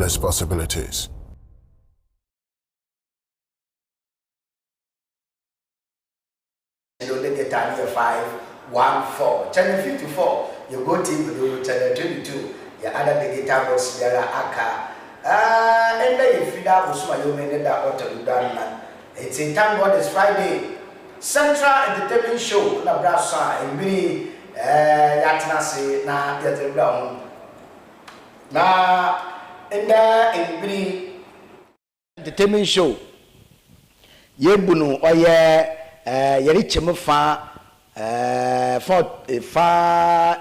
endless possibilities. You get time 514 channel 54. You go to channel 22. Your other digital box there aka. And then if you have Usman, you may that auto done. It's in time. God is Friday. Central Entertainment Show. Na brasa and be yatinase na yete brown. Na in the Entertainment Show. Yebunu oye. Yeri chemu fa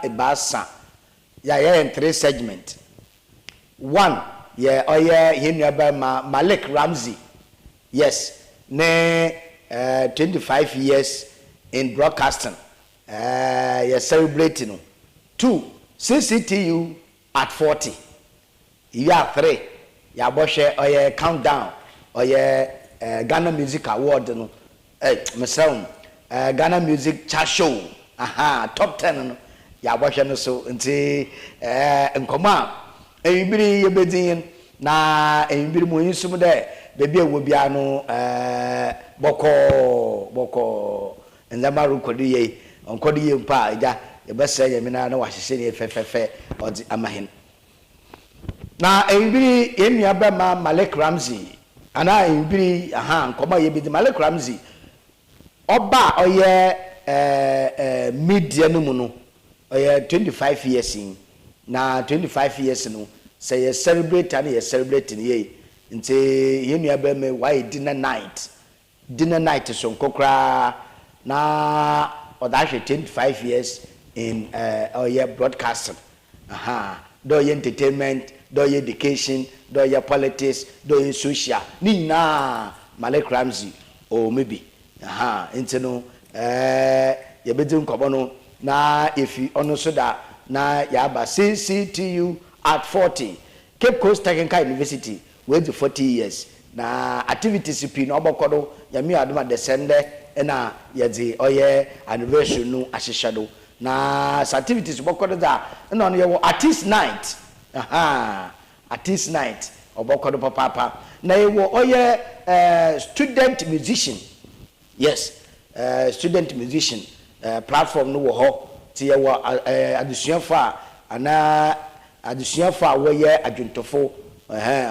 ebasa ya in 3 segment. 1 ye oye hinuaba Malik Ramsey, yes, ne 25 years in broadcasting, ye celebrating. 2 CCTU at 40. Year 3 ya boshe oye countdown oye Ghana Music Award no. Ghana Music Chart Show. Top 10 ya watch no so nti nkoma ebiri yebedin na ebiri mo yisum de bebi ewo bia no boko nzama rukodi ye onkodi ye mpa eja ebese ye mina na wahye ne fefefe odi amahin na ebiri enua ba ma Malik Ramsey ana ebiri nkoma yebedi Malik Ramsey Oba oye media no mu no oye 25 years in na 25 years no say you celebrate and you celebrating ye nti ye nua ba me why dinner night so kokra na odaje 25 years in oye broadcasting do ye entertainment do ye education do ye politics do ye social ni na Malik Ramsey or maybe into no you be doing no na if you ono so that na yaba CCTU at 40 Cape Coast Technical University wait to 40 years na activities pin obokodo ya mi adoma December na ye di oye anniversary no ahihado na activities obokodo da na no ye artist night artist night obokodo papa na ye oye student musician. Yes, student musician platform no wo ho ti ye wo adusuafa ana adusuafa wo ye adwuntofo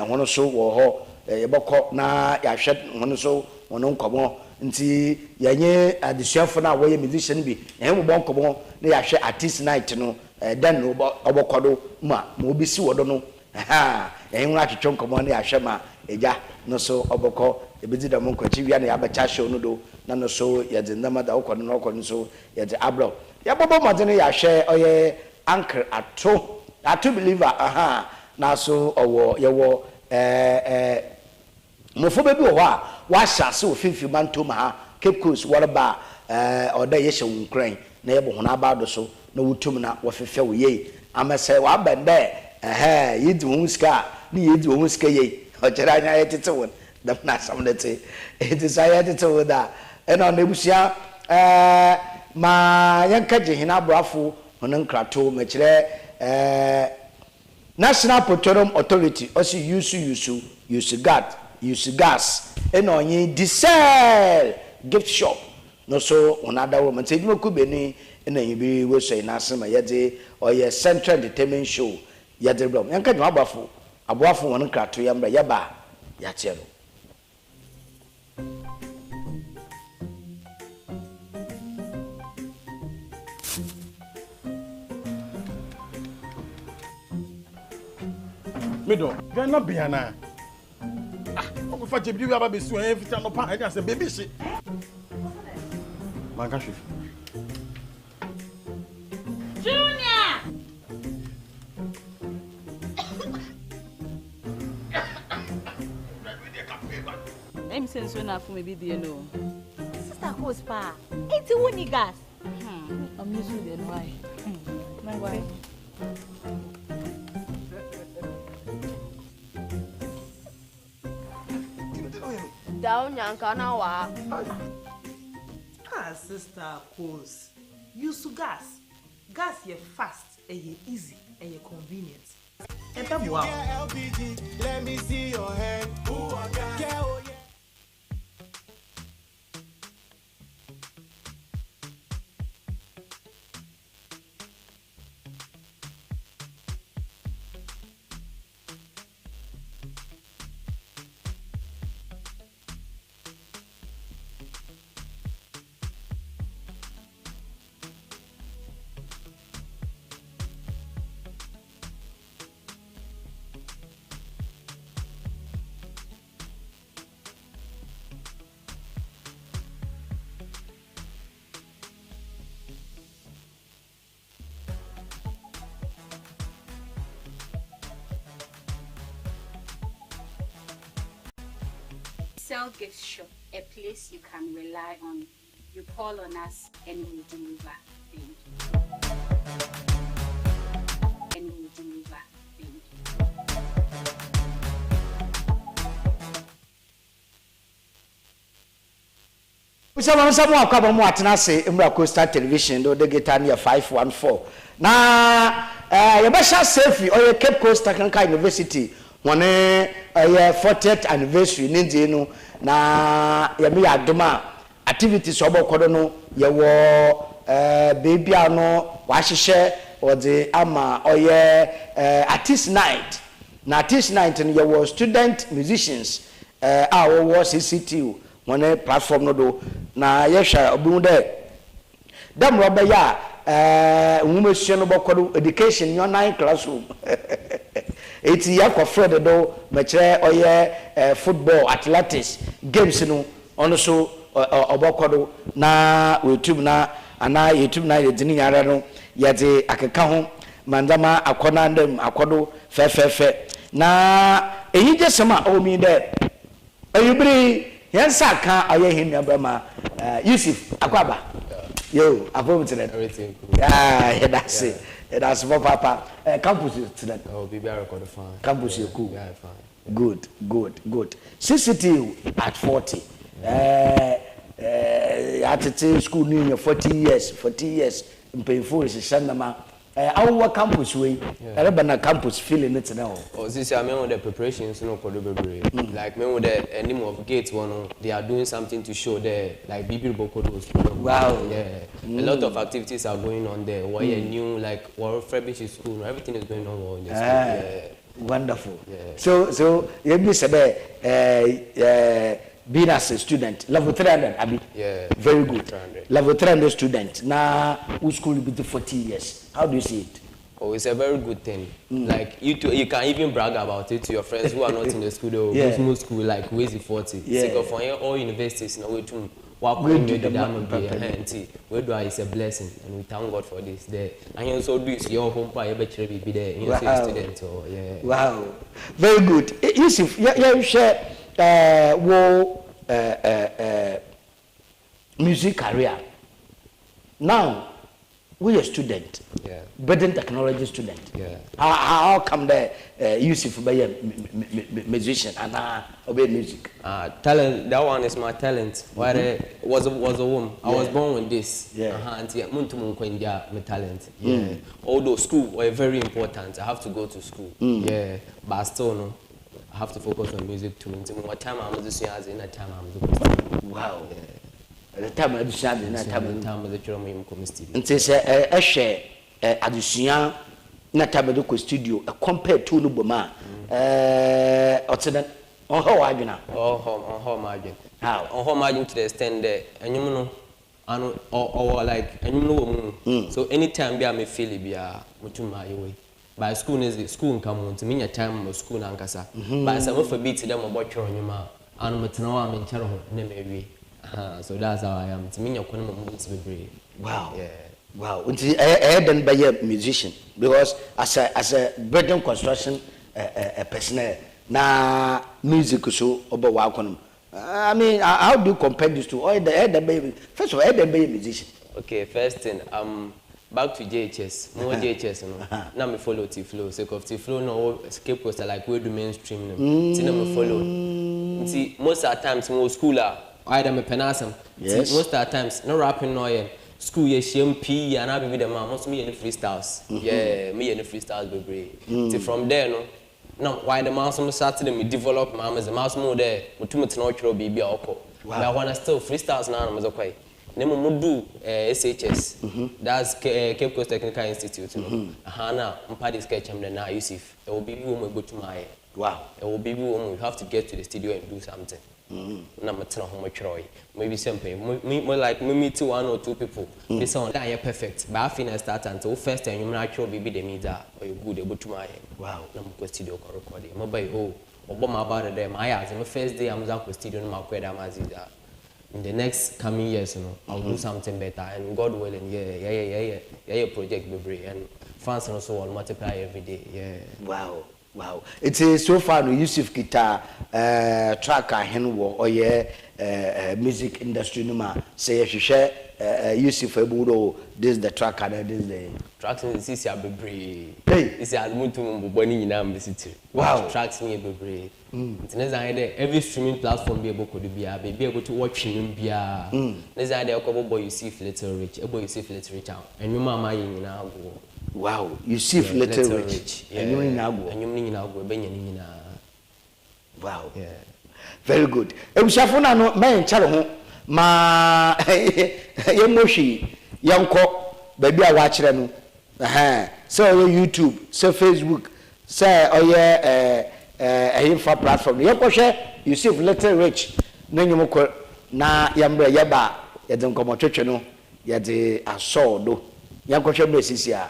hono so wo ho ye bokọ na ya hwet hono so wono nkomo nti yenye adusuafo na wo ye musician bi ehemu bonkomo na ya hwe artist night no den no obokodo ma obisi wodo no ehemu atwetwe nkomo na ya hwe ma eja no so obokọ ebedi da monkwachi wi na ya bacha show no do na no so ye de ndama da okono no okono so ye de abro ya bobo modene ya hwe oye anchor ato believer na so owo ye wo mofo bebi wo a wa hyase ofifi mantom ha Cape Coast warba oda ye hye Ukraine na ye bo hona ba do so na wutum na wo fefe wo ye amese wa bende yidi wo ska ni yidi wo ska ye o kira anya ye tete won da na samdete it is I had to that and on nebusia ma yanka jehina brafo hono nkrato ma kire National Petroleum Authority also use gas and onye diesel gift shop no so another woman say you could be na yibi we say na asema yede oye Central Entertainment Show yede blom yanka jwa aboafo hono nkrato yambra yaba ya chero Mido, you're not Biana. Oku fa jebi aba be su en fita no pa e say baby she. Manga chef. Junior. I'm saying so na for me be there no. Sister host pa. Ain't you woni gas? I'm used to it why. My wife. Down yanka na wa. Sister cause use gas. Gas ye fast and ye easy and ye convenient. Wow. Let me see your hand. Sell gift shop, a place you can rely on. You call on us and we deliver. Thank you. And we deliver. Thank you. Some more come on what na say Emra Coastal Television do the get near 514. Na you better safe or Cape Coast Technical University one 40th anniversary ninje no na ye me adoma activities obokodo no ye wo baby ano wa hihye ode ama oye artist night na artist night no ye wo student musicians a wo CCTU one platform no do na ye hwa obu de dem robe ya nwumesie no bokodo education your 9 classroom eti ya kwafred do mekere oye football athletics games no ono so obokodo na YouTube na ana YouTube na yedini yare no yede akeka ho mandama akona ndem akodo fefefe na eyije sema o mi de ayubri yensa ka aye himya bama Yusif akwaba yo avomtene everything cool. Yeah, that's it. That's for Papa. Campus is today. Oh, baby, I record fine. Campus is cool. Yeah, fine. Good. CCTU at 40. At the school near 40 years. Painful is a shanama. Our campus way. Urban campus feeling it now. Oh, this I mean the preparations no like me with the name of gates one they are doing something to show there like people bokodos. Wow. Yeah. A lot of activities are going on there. Why a new like what refurbish school, everything is going on in the school. Yeah. Wonderful. Yeah. So you be said being as a student, level 300, Abi. Yeah. Very good. 300. Level 300 student. Now, who school will be the 40 years? How do you see it? Oh, it's a very good thing. Like you can even brag about it to your friends who are not in the school or go to school like YUSIF 40. Yeah. Because for all universities now we too we do it's a blessing and we thank God for this there. And you also do is your home part be there in your student or yeah. Wow. Very good. Yusif, you share music career. Now, we a student. Yeah. Building technology student. Yeah. How come the Yusif be a musician and obey music? Talent. That one is my talent. Why was a woman. I was born with this. Yeah. My talent. Yeah. Although school were very important, I have to go to school. Yeah. But still no. I have to focus on music too. What time I'm musician as in that time I'm doing. Wow. Yeah. The time I do something, that time the children in come studio. And say a share addition na time do ko studio compared to no boma otena on how agina on how margin how on how margin to the extent there and you know or like and you know so anytime be I may feel it be a mutum my way by school is school come to me your time of school ankasa but some of beat them about your nyuma and metno am in chero na mewi so that's how I am to me your kono moments be wow yeah. Wow, I then by a musician because as a building construction personnel na music so about wakonom. I mean, how do you compare these two? Or the baby first of all, the baby musician. Okay, first thing back to JHS. More JHS, you know. Now me follow T-Flow. Sake of T-Flow, no escape coaster like we do mainstream. See, now me follow. See, most of the times, more schooler, either me penasem. Yes. Most of the times, no rapping no yen. school ye MP and I be the man most me any freestyles. Yeah, me any freestyles be from there no. Now why the man some started me develop my as a mouse more there, but too much no chro be oko. But I wanna still freestyles now I'm okay. Nemo mudu SHS. That's Cape Coast Technical Institute. Hana mpadi sketch am na YUSIF. It will be we go to my wow. It will be we have to get to the studio and do something. Na matena homo chroy. Maybe simple. Me like me meet 1 or 2 people. This one that are perfect. But I finish start until first and you natural be the media or you good able to my wow. Na mo studio ko record. Mo by obo ma about them. I as my first day I'm going to studio na makweda mazida. In the next coming years, you know, I'll do something better, and God willing, yeah, project be brave, and fans also will multiply every day, yeah. Wow. It is so far no YUSIF guitar track ahenwo or music industry no ma say you share YUSIF ebudo this the track and this the tracks in this are be brave. Hey, this is almuntu mboni nyina mbesiti. Wow, tracks me be brave. It's every streaming platform be able to be able to watch him bia. Let's say there ko boy YUSIF LITTLERICH, YUSIF LITTLERICH and you mama nyina go. Wow, YUSIF LITTLERICH. And you in Ago. And you mean Ago, Benjamin. Wow. Yeah. Very good. Shafuna no man chalo ma yemoshi yanko baby a watch no. So YouTube, so Facebook, say info platform. Yako share YUSIF LITTLERICH. No nyumo na yambre yaba yede nkomo twetwe no yede aso do. Yanko share blessings ya.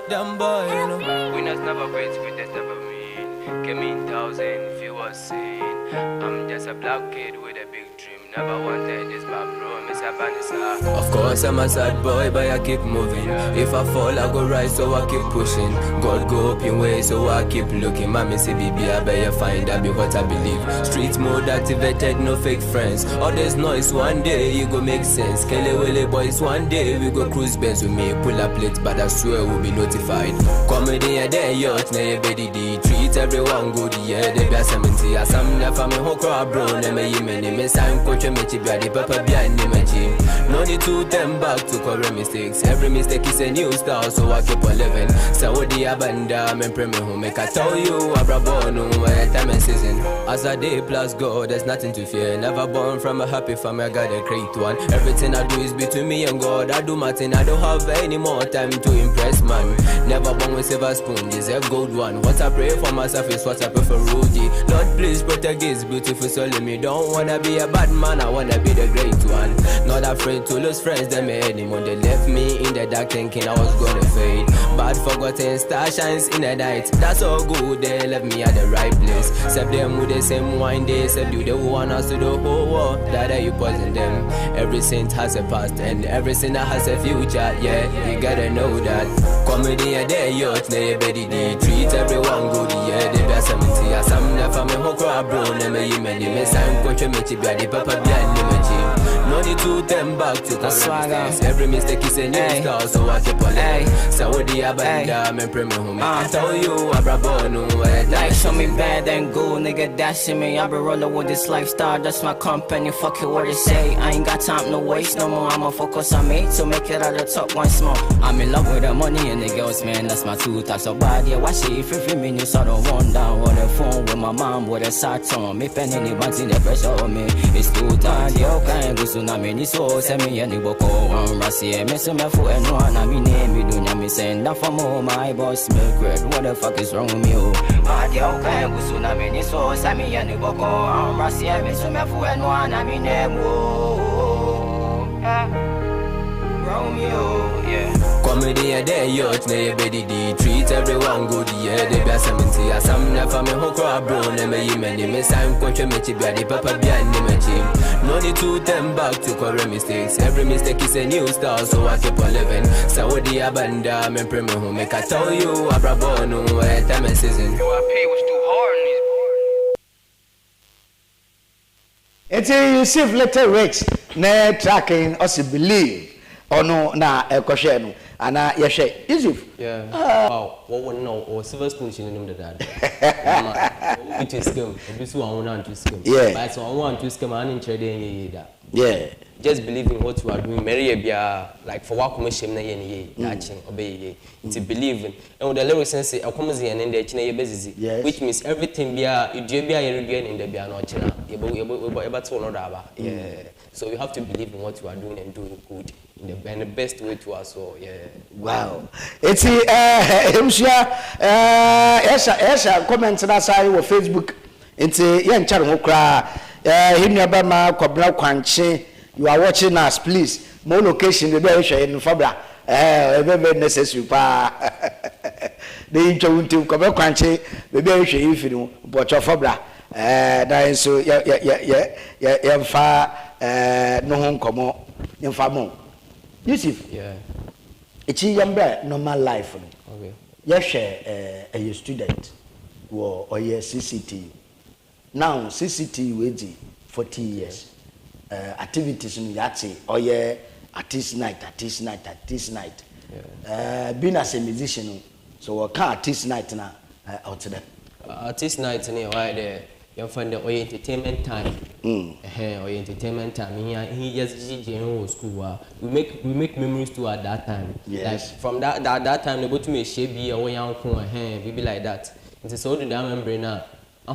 Damn boy, you know. Winners never quit, quitters never win. Came in 1,000 viewers seen. I'm just a black kid with a big dream. Never wanted this, but promise I Vanessa. Of course I'm a sad boy, but I keep moving. If I fall, I go rise, so I keep pushing. God go up in ways, so I keep looking. Mommy say, baby, I better find that be what I believe. Street mode activated, no fake friends. All this noise, one day you go make sense. Kelly Willy boys, one day we go cruise Benz with me. Pull up plates, but I swear we'll be notified. Comedy and then yacht, na baby D. Treat everyone good, yeah, they be a 70. As I'm never me who crowd bro, me sign coach me the papa behind the gym. No need to turn back to correct mistakes. Every mistake is a new start, so I keep on living. Saudi abanda, me pray me who make I tell you, Abrabono, time and season. As a day plus go, there's nothing to fear. Never born from a happy family, I got a great one. Everything I do is between me and God. I do my thing, I don't have any more time to impress man. Never born with silver spoon, this a gold one. What I pray for myself is what I prefer, Rudy. Lord, please protect this beautiful soul in me. Don't wanna be a bad man, I wanna be the great one. Not afraid to lose friends, them anymore. They left me in the dark thinking I was gonna fade. Bad forgotten star shines in the night. That's all good, they left me at the right place. Save them with the same wine, they said you the one us to the whole world. That you poison them. Every saint has a past and every sinner has a future. Yeah, you gotta know that. Comedy a day yacht, na baby D. Treat everyone good, yeah, they be a 70. As I'm never me who crowd bro, me sign coach me to be the papa behind the gym. No need to turn back to correct. Every mistake is a new start, so I keep on living. Saudi abanda, me pray me home. I tell you, Abrabono, like show me bad and good, nigga dashing me. I be rolling with this lifestyle, that's my company. Fuck it, what they say. I ain't got time to waste no more. I'ma focus on me to make it out the top once more. I'm in love with the money and the girls, man. That's my 2 types of body. Yeah, watch it if you feel me, you sort of one down on the phone with my mom with a sat on me. Penny in the pressure on me. It's too tight, yo, can't go soon. I mean, it's so send me any book on Rassi. Me so me foot and one. I mean, name me do me send that for more. My boss milk red. What the fuck is wrong with me? But yo, can't go soon. I mean, it's so send me any book on Rassi. Me so me foot and one. I mean, name Romeo, yeah. Comedy a day yacht, na baby D. Treat everyone good, yeah, they be a 70. As I'm never me who crowd bro, me sign coach me to be the papa behind the gym. No need to turn back to correct mistakes. Every mistake is a new start, so I keep on living. Saudi abanda, me pray me who make I tell you, Abrabono, time and season. Your pay was too hard in this. It's a YUSIF LITTLERICH, na tracking us believe. ono na ekohwe no ana yehwe Yusuf yeah wow what no or silver spoon in the dad it is scam this one want to scam but so I want to scam and in that yeah just believe in what you are doing marry bia like for what commission na ye yachin obey to believe in and the lyrics say akomzi en the china ye bezizi which means everything bia idua bia ye redua in the bia no china eba to no daba yeah so you have to believe in what you are doing and do it good and the best way to us so yeah wow it's emsia esa comment na sai wo Facebook into ye nchare ho kra hinu ba ma kwabra kwanche. You are watching us, please. More location, maybe I share in Fabra. Very necessary. The intro to come back, country, maybe I share if you know, but your Fabra. That so, yeah, far, no home come on, in Famo. Yusif, yeah, it's a normal life. Okay, you share a student or your CCTU. Now, CCTU is 40 years. Activities in Yati or yeah, artist night. Being as a musician, so I can't artist night now out there. Artist night in why there you find the entertainment time. Or entertainment time. He just GG school. We make memories too at that time. Yes. Like from that time they go to me shape be away young we be like that. It's so the remember now. I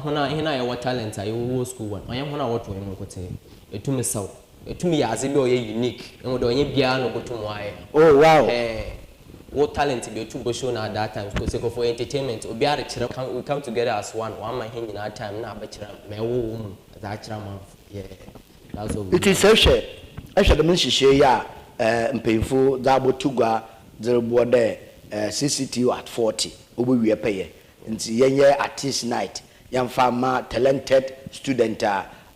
want talent. I will school one. I am what to him. To me so to me as if you're unique and do any piano go to why oh wow what talent be to show at that time because for entertainment we come together as one my hand in our time now but me that yeah that's all it is social the mention share ya mpemfo dabo tugwa zerbo there CCTU at 40 obo we pay nti yenye artist night yam farmer talented student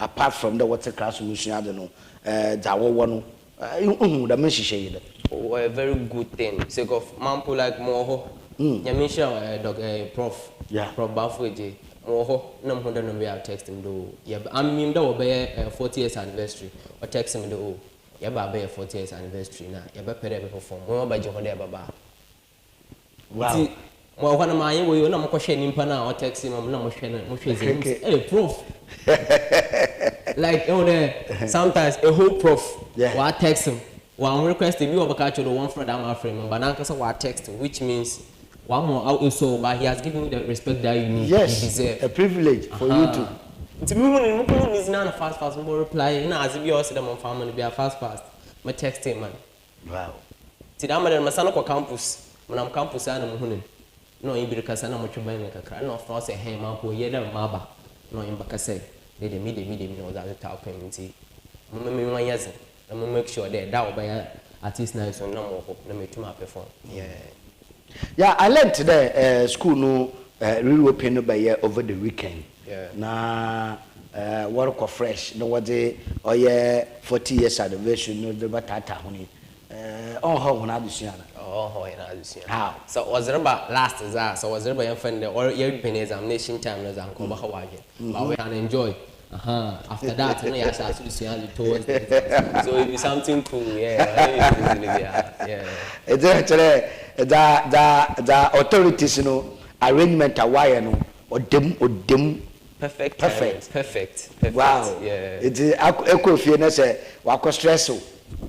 apart from the water class solution, I don't know, that one, the message. Oh, a very good thing. Sake of Mampo like Moho, Yamisha, Prof. Yeah, Prof. Bafuji, Moho, no one don't be out texting do. Yeah, I mean, that will be a 40 years anniversary or text him do. Yeah, but a 40 years anniversary now. Yeah, but pay perform. More by John Baba. Wow. Well, one of my way, no more question now or text him, no more hey, Prof. Like sometimes a whole prof will text him. One request if you have a catch the one for that frame, but now will text him, which means one more out so but he has given you the respect that you need. Yes, you deserve. A privilege for you to. To me, is not a fast more reply. Now as if you also them family be a fast. My text him man. Wow. Tidama the Masano campus. When I'm campus and no in because I know much about it. No for say hey man po yeda maba. No in bakase. They know that the top community. I'm make sure that will be artist nice on no more. Let me to perform. Yeah, I learned today school no really open by year over the weekend. Yeah. Na work of fresh. No what they 40 years anniversary no the batata honey. Oh how when I do see how so was there about last is that so was there by your friend or your examination time as I'm come Hawaii but we can enjoy after that you know to see towards so it be something cool yeah it's actually the authorities you know arrangement Hawaii no or dem perfect wow yeah it's echo if you know say wa stress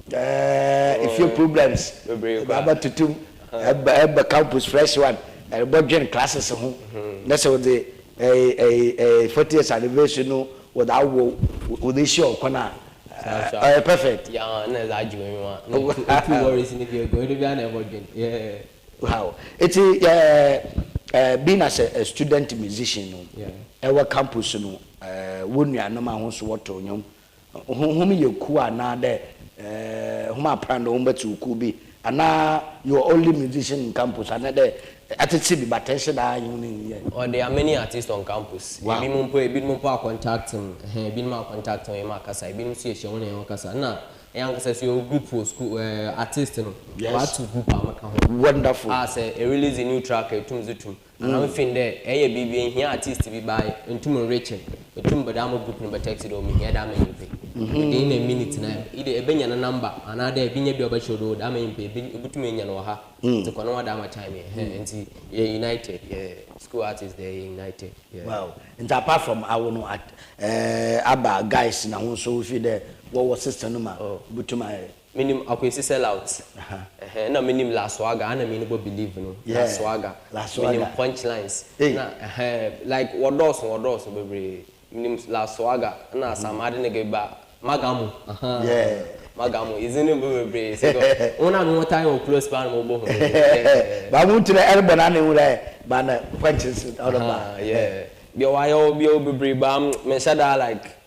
if you problems about to do campus fresh one budget classes that's what the a 40 years anniversary no without with the show corner perfect yeah no that you want no worries if you're going to be an emergent yeah wow it's being as a student musician no our campus no wonu anoma ho so woto nyom ho me yeku ana de huma prando umbetu kubi ana you are only musician in campus and there attitude be attention or there are many artists on campus ebi mo contact him ebi mo contact him makasa ebi mo see ehwe na makasa na young says your group for school artist no what to group amaka ho wonderful say a release a new track etumzutum and I think there bibi here artist bi buy entum reach etum badamo group no text do me here that me within a minute now. Either a benya number, another binya be about your road. I mean, Butumian or her to Konoa Dama time. And see, united, school artists, they're united. Well, and apart from I will know at Abba guys now, so if you there, what was sister number? Butuma. Minim akwesi sell out. Na minim la swaga, ana minim go believe no. La swaga. Minim punchlines. Na like wordos bebre. Minim la swaga na samade nege ba magamu. Magamu isn't it bebre. So una no time o close pan mo bo ho. Ba mu tire elbow na ne wure ba na punches out of ba. Bi wa yo bebre ba me shada like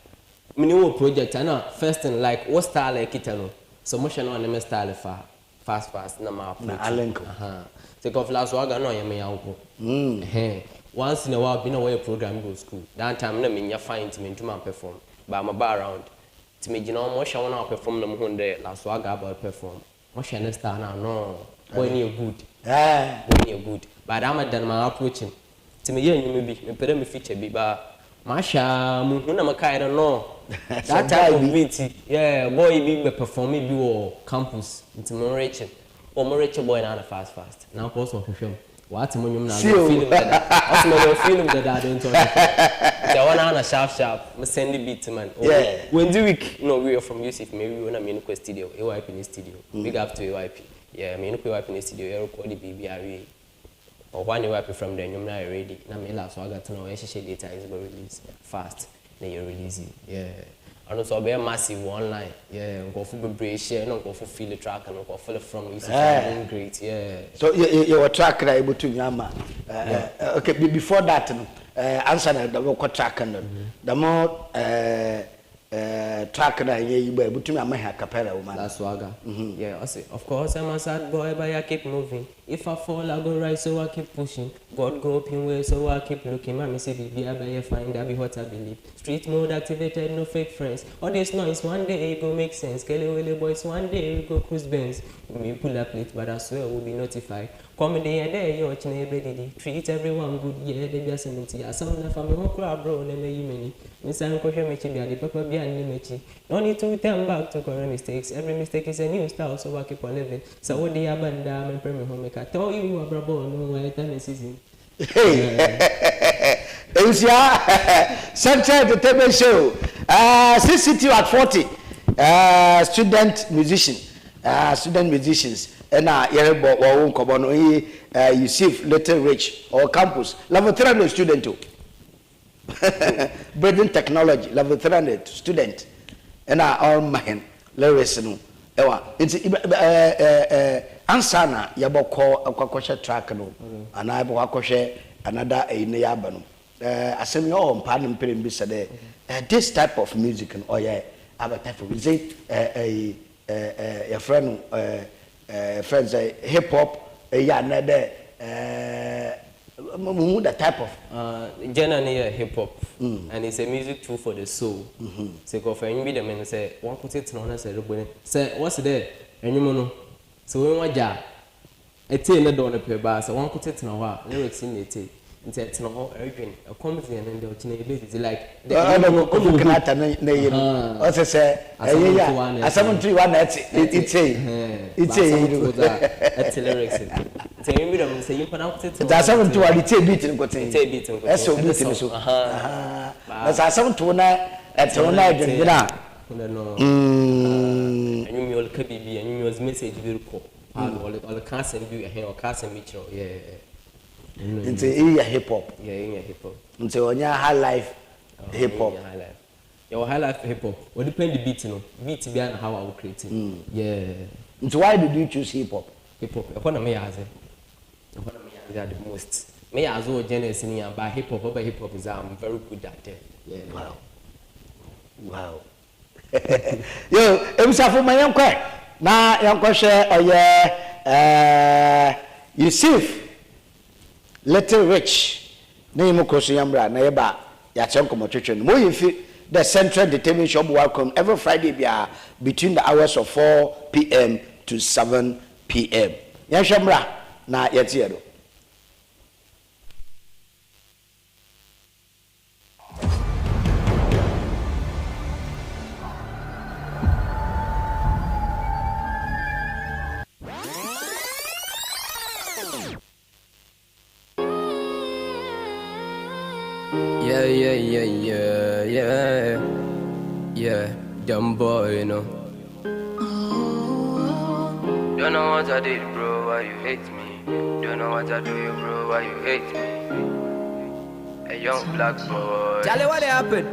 minim project na first thing like what style like it no. So much no na me style fast na ma approach. Na alenko. So KOFI la swaga no yeme yanko. Once in a while, been away program go school. That time, na me find to me to man perform. But I'm around. To me, you know, much I wanna perform them hunde last swaga about perform. Much I understand now. No, when you're good. When you're good. But I'm done my approaching. To me, you maybe me put me feature be but Masha, muna makai don't know. That type of meeting, boy be performing be campus. It's more rich. Or more rich boy now fast. Now post on film. What money now? Feeling that. Feeling that I don't talk. The one on a sharp. Me send the beat man. When the week, no, we are from YUSIF. Maybe we na me no studio. AYP in the studio. Big up to AYP. Yeah, me no AYP in the studio. I record the BBRE. Or one AYP from there. You na ready. Na me last so I got to know when she data is going release fast. Then you release it. Yeah. And also be massive online. Go for be share. No go for feel the track and go for from YUSIF. Great. Yeah. So you were track able to Yama. Okay. Before that, answer the track and the more track na you be able to Yama capella woman. That's Swaga. Yeah. I say. Of course I'm a sad boy, but I keep moving. If I fall, I go right, so I keep pushing. God go up in way, so I keep looking. Mommy say, baby, I better find that be what I believe. Street mode activated, no fake friends. All this noise, one day it go make sense. Kelly Willie boys, one day we go cruise Benz. We may pull up late, but I swear we'll be notified. Come day and day, you're watching everybody. Treat everyone good, yeah, they be a cemetery. I saw the family, one crowd, bro, never you many. Miss Uncle Mechi, be the papa be an mechi. No need to turn back to correct mistakes. Every mistake is a new style, so I keep on living. So what they abandon and permit home. I tell you, bravo, no way, time season. Central Entertainment Show. CCTU at 40. Student musicians. And Yerebo or Unkobono, YUSIF, LITTLERICH, or campus. Level 300 student too. Breeding technology, level 300 student. And all mine, Larison. It's ansana yaboko akwakoshe track no ana abo akoshe another ne yabano asem yo mpa mpere mbisa de this type of music and oya abata for we say your friend friends hip hop ya na de the type of generally hip hop and it's a music tool for the soul. So KOFI you be the man say one put it on say what's there enyumo so when waja ete na do na pe ba so one put it na wa lyrics in it it's na ho everything a comedy and the ochine be like the kanata na you know o say yeah asamuntu one it's lyrics so you be them say you put out it asamuntu one it's beat nko ten eso beat so but asamuntu na etona edwina no and you all could be and you message very cool all the can't be here or can't meet you it's a hip hop hip hop it's on your high life hip hop your high life hip hop what depend the beat beat behind how I will create it so why did you choose hip hop upon me as the most me as well genesis in by hip hop but hip hop is I'm very good at it wow yo emsafo mayankwa na yankwa share oye YUSIF LITTLERICH na yimo kroso yambra na yeba ya chenkomo twetwe no moyifi the Central Entertainment Show welcome every Friday bia between the hours of 4 p.m. to 7 p.m. ya shambra na yetiero Yeah, dumb boy, you know. Don't know what I did, bro, why you hate me? Don't know what I do, you, bro, why you hate me? A young black boy. Tell me what happened.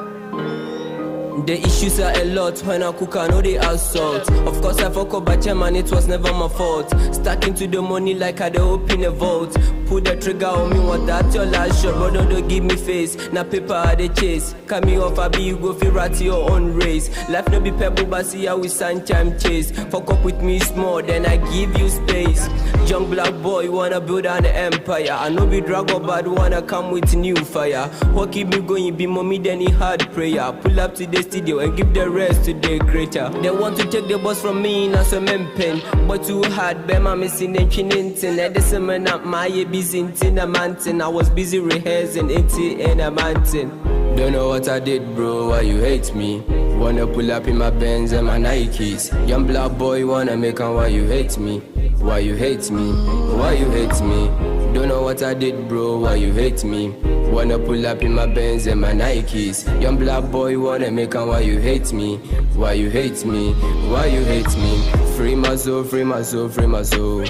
The issues are a lot when I cook, I know they assault. Of course, I fuck up, but man, it was never my fault. Stuck into the money like I don't open a vault. Put the trigger on me, what that's your last shot, but don't give me face. Now paper I the chase. Coming off, I be you go feel right to your own race. Life no be pebble, but see how we time chase. Fuck up with me small, then I give you space. Young black boy, wanna build an empire. I know be dragon, but wanna come with new fire. What keep me going, be mommy, then he hard prayer. Pull up to the studio and give the rest to the creator. They want to take the boss from me, not so pen. But too hard, Bema missing and chinning. At the summer, up my busy in a mountain. I was busy rehearsing it in a mountain. Don't know what I did, bro, why you hate me? Wanna pull up in my Benz and my Nikes. Young black boy, wanna make on why you hate me? Why you hate me? Why you hate me? Don't know what I did, bro, why you hate me? Wanna pull up in my Benz and my Nikes. Young black boy, wanna make on why you hate me? Why you hate me? Why you hate me? Free my soul, free my soul, free my soul.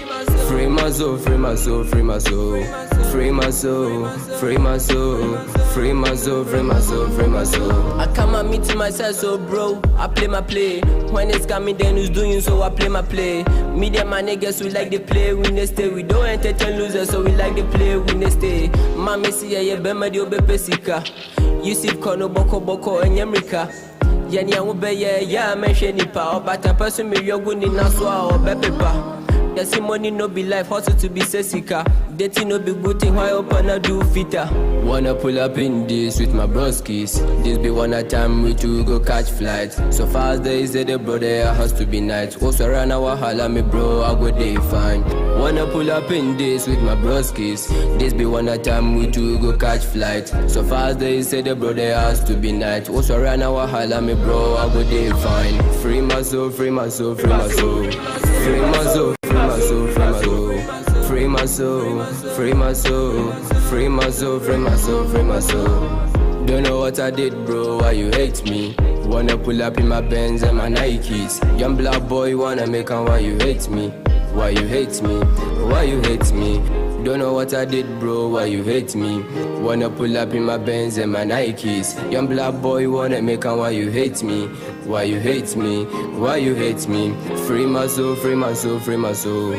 Free my soul, free my soul, free my soul. Free my soul, free my soul. Free my soul, free my soul, free my soul. I come and meet myself, so bro, I play my play. When it's coming, then who's doing so I play my play. Me and my niggas, we like the play, we ne stay. We don't entertain losers, so we like the play, we ne stay. Mama see ya bema di obe pesika. YUSIF kono boko and Yamrika. Yani ube ya mention nipa. Obata person me yogu ni naswa obe pepa. The same money no be life, hustle to be sessika. Dating no be good thing, why open a do fitter. Wanna pull up in this with my broskies. This be one a time we two go catch flight. So fast days say the brother has to be night. Also run our hala me bro, I go day fine. Wanna pull up in this with my broskies. This be one a time we two go catch flight. So fast days say the brother has to be night. Also run our hala me bro, I go day fine. Free my soul, free my soul, free my soul. Free my soul. Free my soul, free my soul, free my soul, free my soul, free my soul. Don't know what I did, bro, why you hate me? Wanna pull up in my Benz and my Nikes. Young black boy, wanna make on why you hate me? Why you hate me? Why you hate me? Don't know what I did, bro, why you hate me? Wanna pull up in my Benz and my Nikes. Young black boy, wanna make on why you hate me? Why you hate me? Why you hate me? Free my soul, free my soul, free my soul.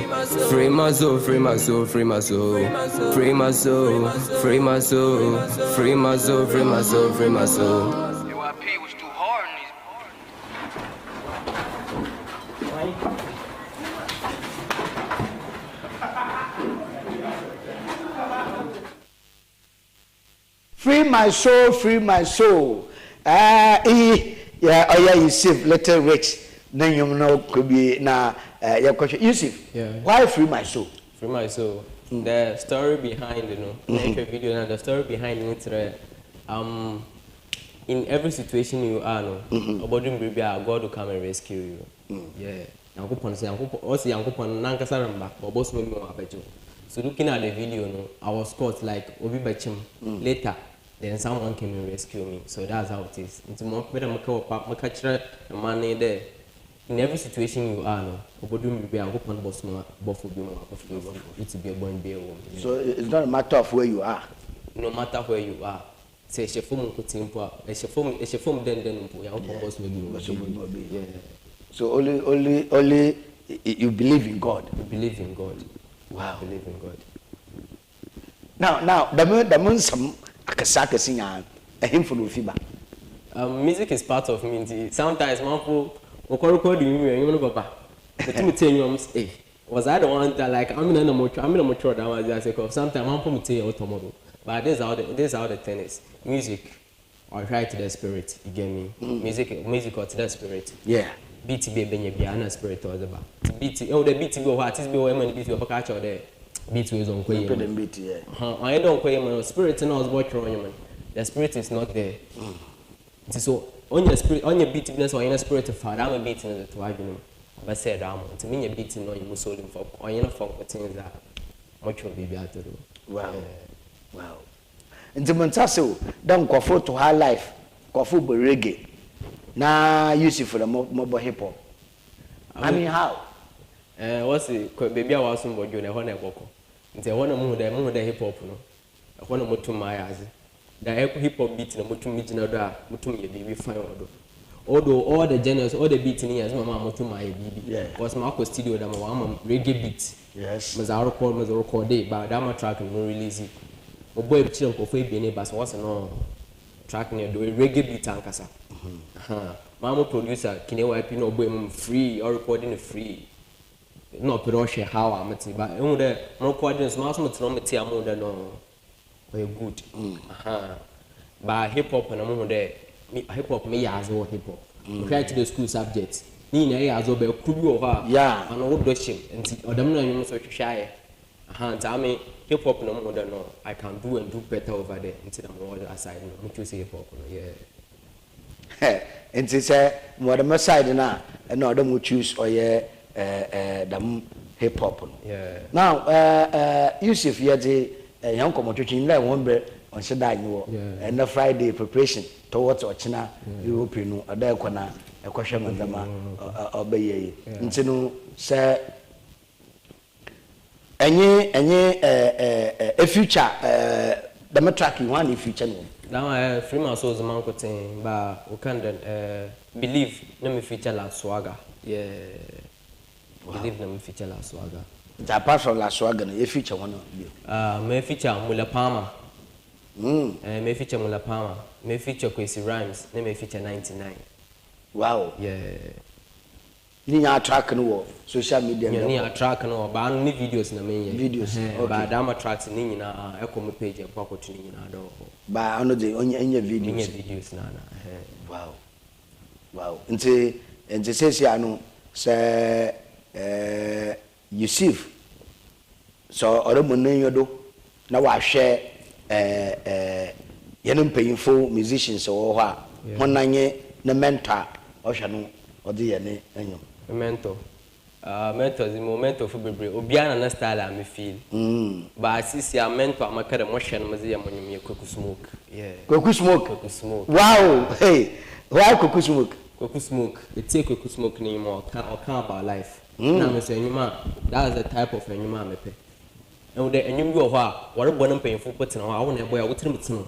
Free my soul, free my soul, free my soul. Free my soul, free my soul. Free my soul, free my soul, free my soul. UIP was too hard on Free my soul, free my soul. Yeah, oh yeah, YUSIF, LITTLERICH. Then you know could be na your question. YUSIF, yeah. Why free my soul? Free my soul. The story behind, you know, the video and the story behind it. In every situation you are, no, about doing baby, God will come and rescue you. Yeah. Now go pon say, also young pon nankasa ramba, but boss me more abejo. So looking at the video, no, I was caught like obi bechim. Later. Then someone came and rescue me. So that's how it is. It's more better the money there. In every situation you are, no, so it's not a matter of where you are. No matter where you are. Say she form then so only you believe in God. You believe in God. Wow. You believe in God. Now the moon some akasaka singer a him for fiba. Music is part of me. Sometimes people record you know papa. But me tell you hey, was I the one that like I'm in a mature that was just because sometimes people tell you tomorrow. But this is how the thing is. Music or try to the spirit, you get me? Music or to the spirit. Yeah. Beat be a spirit or the bar. Beat the beat go what is be when beat your catch or there. Beat is on quay. I don't quay my spirit and I was watching on you. The spirit is not there. So on your spirit, on your beatiness or in a spirit of fire, I'm a beating to argument. But said, I'm to me a beating on you soul for or in a form of things that much will be able to do. Wow. Wow. nti mentase dan kwafo to high life kwafo bo reggae na Yusuf na mo hip hop. I mean how what's it baby I was some bojo na ho na eboko nti ho na mu da hip hop no ho na motum ayaze da hip hop beat na motum gina do a motum ye baby fine odo although all the genres all the beat in here mama motum aye baby because my studio da ma reggae beat yes mas record day but that my track no release it obo e chire ko fo e bi ne ba so what's no track near do reggae beat ankasa mama producer kinewa ip no obo free or recording free no pero share how am it but you the recording so much no me am the no very good but hip hop na mo de hip hop me yazo hip hop try to the school subject ni na yazo be kubi o ha yeah and wo do shim enti odam na nyum so hwehwae ta me hip hop na mo de no I can do and do better over there enti na mo other side no mo choose hip hop no yeah enti say mo the side na na odam mo choose or dam hip hop no yeah now Yusuf yede yan komotwetwin like one bre on sheda anyi and the Friday preparation towards ochina Europe no ada ekona ekohwe mandama obeye nti no say enye a future the track you want the future no now free my souls man ko tin ba we can believe na me future la swagger yeah believe na me feature la swagger apart from la swagger no e feature one me feature mula palma me feature mula palma me feature Kwesi Rhymes na me feature 99 wow yeah ni nya track no social media no ni track no ba no videos na me videos okay ba dama tracks ni nyina e ko me page e kwa ko tuni nyina do ba ono de onye videos na wow nti sesi anu se Yusif so oromo nanyodo na wa hwe yene mpanyimfo musicians wo ho a honanye na mentor ohwe no odi yene anyom mentor di momento for bebre obiana na style am feel ba sisi a mentor amakare mo hwe no mazi ya monyum ye Kwaku Smoke yeah Kwaku Smoke wow hey why Kwaku Smoke it take Kwaku Smoke ni mo can about life na me say nyuma that's the type of nyuma me pe and the nyum bi ho a wore bɔ mpanyimfo potina ho a wo na boy a wotirim tin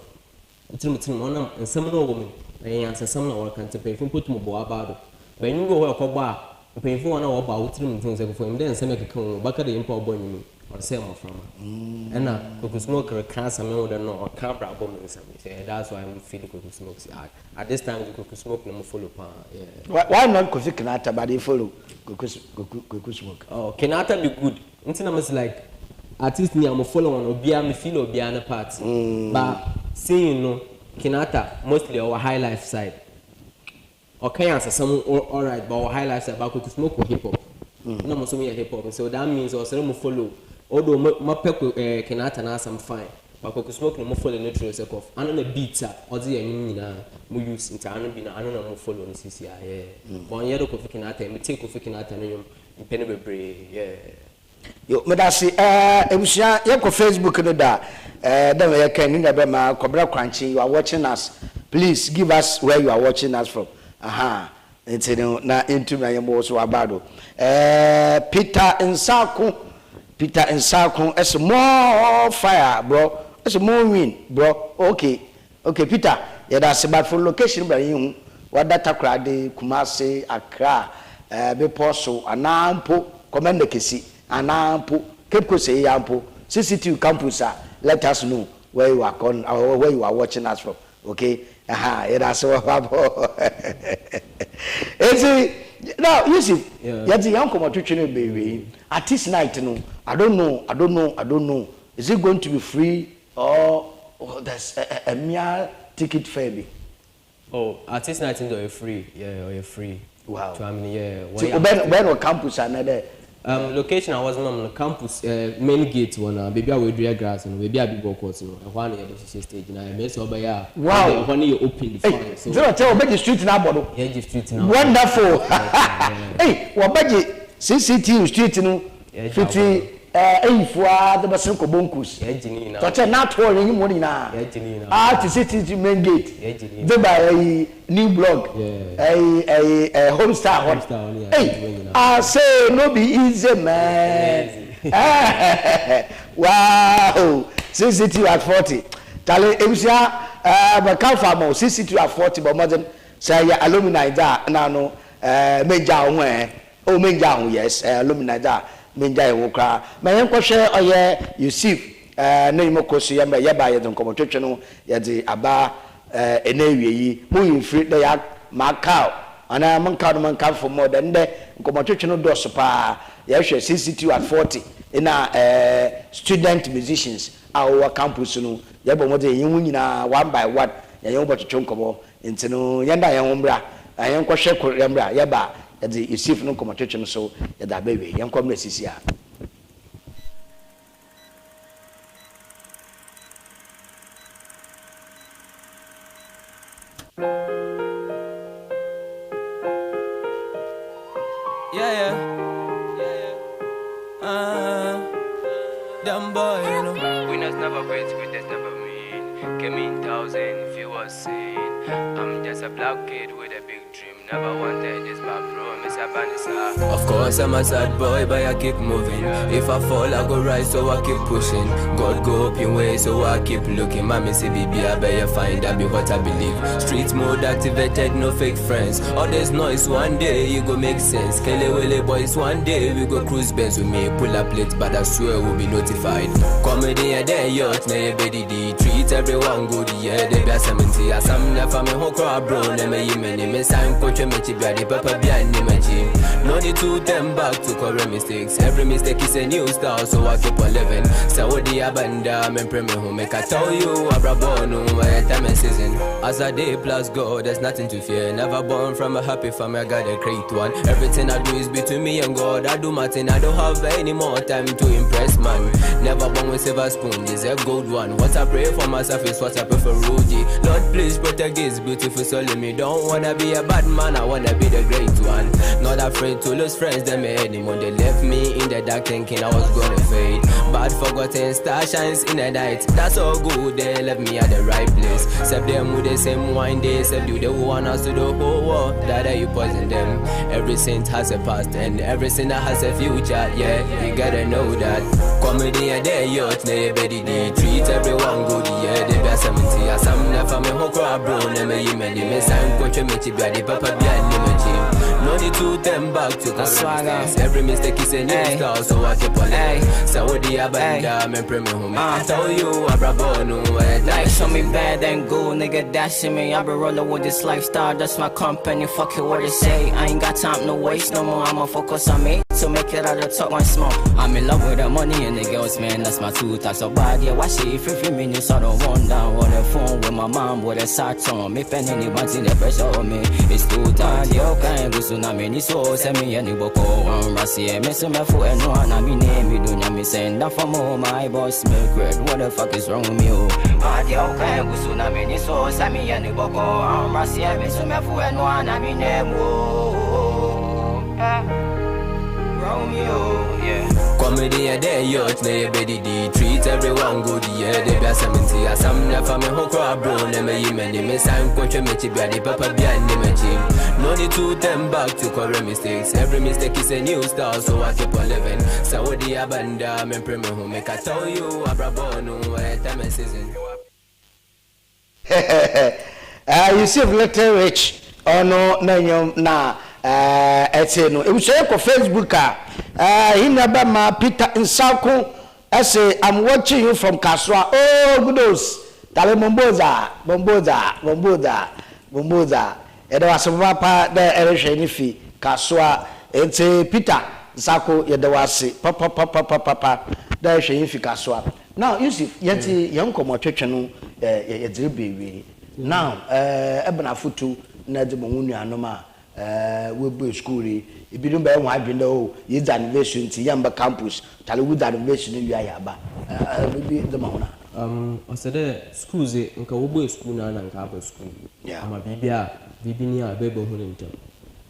ona nsɛm no wo mu na yan nsɛm na wore kan te mpanyimfo potum bɔ abado ba nyum bi ho a kɔbɔ a mpanyimfo na wo ba wotirim tin sɛ kofo mde nsɛm ekeka wo baka de mpa ɔbɔ nyum or say mo from na Kwaku Smoke cancer me wo de no or can bra bɔ me nsɛm say that's why I'm feeling Kwaku Smoke at this time Kwaku Smoke no mo follow pa yeah why not Kofi Kinata but they follow Kwaku Smoke oh Kinata be good until I'm like artist ni am follow on obia me feel obia na part but seeing no Kinata mostly our high life side okay answer some all right but our high life side but Kwaku Smoke hip hop no mo so me hip hop so that means also mo follow although my Kinata na some fine but Kwaku Smoke no mo follow no trace of and na beat or the nyina mo use into anu bi na anu na mo follow no CCTU yeah but on yedo Kofi Kinata me take Kofi Kinata no yum mpene bebre yeah yo medasi ebusia ye ko Facebook no da dem ye kan ni be ma Kobra Kranchi you are watching us please give us where you are watching us from into na into na yemo so abado Peter Nsako is more fire bro it's more win bro okay Peter yeah that's about for location bra yin what data crowd Kumasi Accra be poso anampo command kesi anampo kepko say yampo CCTU campus let us know where you are where you are watching us from okay yeah that's what now Yusif yati yanko matutwene bewe artist night no I don't know is it going to be free or there's a mere ticket fare oh artist night is free yeah or free wow so I mean yeah so when campus another location I was on the campus main gate one baby I will do grass and baby I be go course no one here the stage na me so by ya wow when you open the fire so tell me the street na bodo yeah the street now wonderful hey what budget CCTU street no 50 Eifua the basin ko bonkus. Toche na to yin mo ni na. To CCTU main gate. The by new blog. Homestar one. Hey, I say no be easy man. Wow. CCTU at 40. Tale ebusia but come from CCTU at 40 but more than say alumni da na no menja ho o menja ho yes alumni da menja ho kra ma yen ko hwe oye YUSIF na imo koso ya ba ye don komo twetwe no ye de aba enawie yi mo yimfri da ya makao ana man ka no man ka for more than de komo twetwe no do so pa ye hwe CCTU at 40 ina student musicians our campus no ye bo mo de yin nyina one by one ye yen bo twetwe komo ntino yenda yen hombra yen ko hwe ko yembra ye ba ye de YUSIF no komo twetwe no so ye da bewe yen ko mra sisi a Dumb boy, you know. Winners never quit, quitters never win. Came in 1,000 if you was seen. I'm just a black kid with a big dream. Never wanted this bad promise, Of course I'm a sad boy, but I keep moving. If I fall, I go rise, so I keep pushing. God go up your way, so I keep looking. Mommy say, baby, I better find out be what I believe. Street mode activated, no fake friends. All this noise, one day you go make sense. Kelly Willy boys, one day we go cruise Benz with me. Pull up late, but I swear we'll be notified. Comedy and then yacht, na baby D. Treat everyone good, yeah, they be 70. As I'm never me who crowd bro, never you me sign coach me to be papa behind me. No need to turn back to correct mistakes. Every mistake is a new start, so I keep on living. So what the abanda, me pray me who make I tell you, Abrabono, time and season. As a day plus go, there's nothing to fear. Never born from a happy family, I got a great one. Everything I do is between me and God. I do my thing, I don't have any more time to impress man. Never born with silver spoon, is a gold one. What I pray for myself is what I pray for Rudy. Lord, please protect this beautiful soul in me. Don't wanna be a bad man, I wanna be the great one. Not afraid to lose friends, them anymore. They left me in the dark thinking I was gonna fade. Bad forgotten star shines in the night. That's all good, they left me at the right place. Except them with the same wine, they except you, they want us to the whole world. That you poison them. Every saint has a past and every sinner has a future. Yeah, you gotta know that. Comedy and they yacht, they better they treat everyone good. Yeah, they be 70. As I'm never me who crowd bro, never you many me sign coach me to be papa behind me. No need to turn back to correct. Every mistake is a new start, so I keep on living. So what the abanda, me pray me home. I tell you, Abrabono, like show me bad and go, nigga dashing me. I be rolling with this lifestyle, that's my company. Fuck it, what they say. I ain't got time, no waste no more. I'ma focus on me, so make it out of talk one small. I'm in love with the money and the girls, man. That's my two types of bad. Yeah, watch it if you feel me, so I don't want down on the phone with my mom with a sat on me. Pen anyone see the pressure on me. It's too tight, yo, can't go soon. I mean, it's so send me any book on Rassi. Me so me foot and one. I mean, name me do me send that for more. My boss make red. What the fuck is wrong with me? Oh, but yo, can't go soon. I mean, it's so send me any book on Rassi. Me so me foot and one. I mean, name Romeo, yeah. Comedy and they yacht, they better they treat everyone good. Yeah, they be 70. As I'm never me who crowd bro, never you many me sign coach me to be papa behind me. No need to turn back to correct mistakes. Every mistake is a new start, so I keep on living. So what the abanda, me pray me who make I tell you, Abrabono, time and season. YUSIF LITTLERICH, oh no, na eteno e so ko Facebook he never ma Peter Nsako I say I'm watching you from Kaswa. Oh kudos tale bomboza edo asoma pa da erehwe ni fi Kaswa ente Peter Nsako yedo wase papa da erehwe ni fi Kaswa. Now YUSIF yenti yankomo twetwe no ye bewe now ebna foto na de mo nunu anoma we boy school e bi no be ho adwene o ye za university yamba campus tale we za university no wi ayaba bi de ma hona osede schools nka wo boy school na nka aba school ama bibia ni abebe ho ntem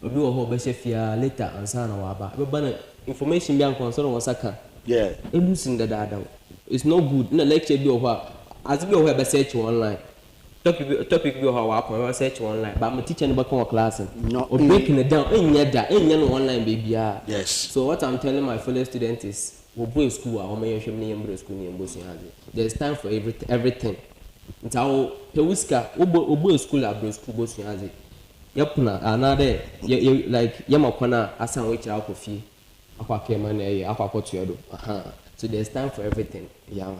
obi wo ho be hye fia later ansa na wa ba be ba na information bi ankon so no wasaka Yeah. Losing the data. It's no good. No lecture be over. As we have search online. Topic be how I search online. But I'm teaching about class. No. Or breaking it down. Ain't online baby. Yes. So what I'm telling my fellow students is, we go school. There's time for everything. It's how Pewiska. We school at school goes to Yazi. Yapuna another like Yamakona asan which out of fee. So there's time for everything. Yeah.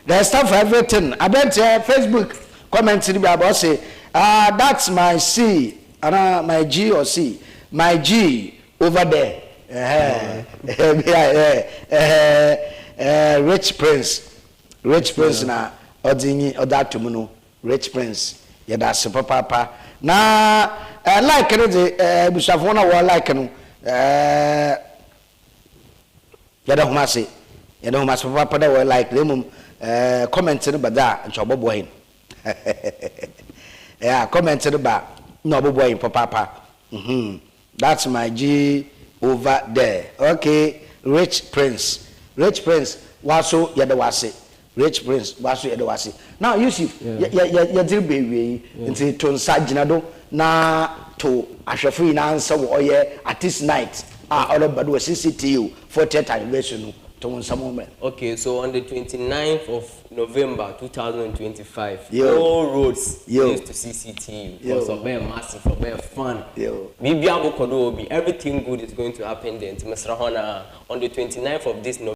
There's time for everything. I bet Facebook comments about say, that's my C, my G or C, my G over there. Rich Prince na odini odatumuno. Rich Prince. Yeah, that's super papa. Na like the busafona wa like no. Yada humase papa da like them comment ba da nchobobo hin. Yeah, comment ba no bobo hin papa. That's my G over there. Okay, Rich Prince waso yada wase. Rich Prince waso yada wase. Now Yusif ya dil bewe nti to nsa ginado na to ahwefo na ansa wo oye at this night. All but was CCTU 40th anniversary to some moment. Okay, so on the 29th of November 2025, all roads leads to CCTU. Because of very massive, for very fun. Maybe everything good is going to happen then. On the 29th of this November.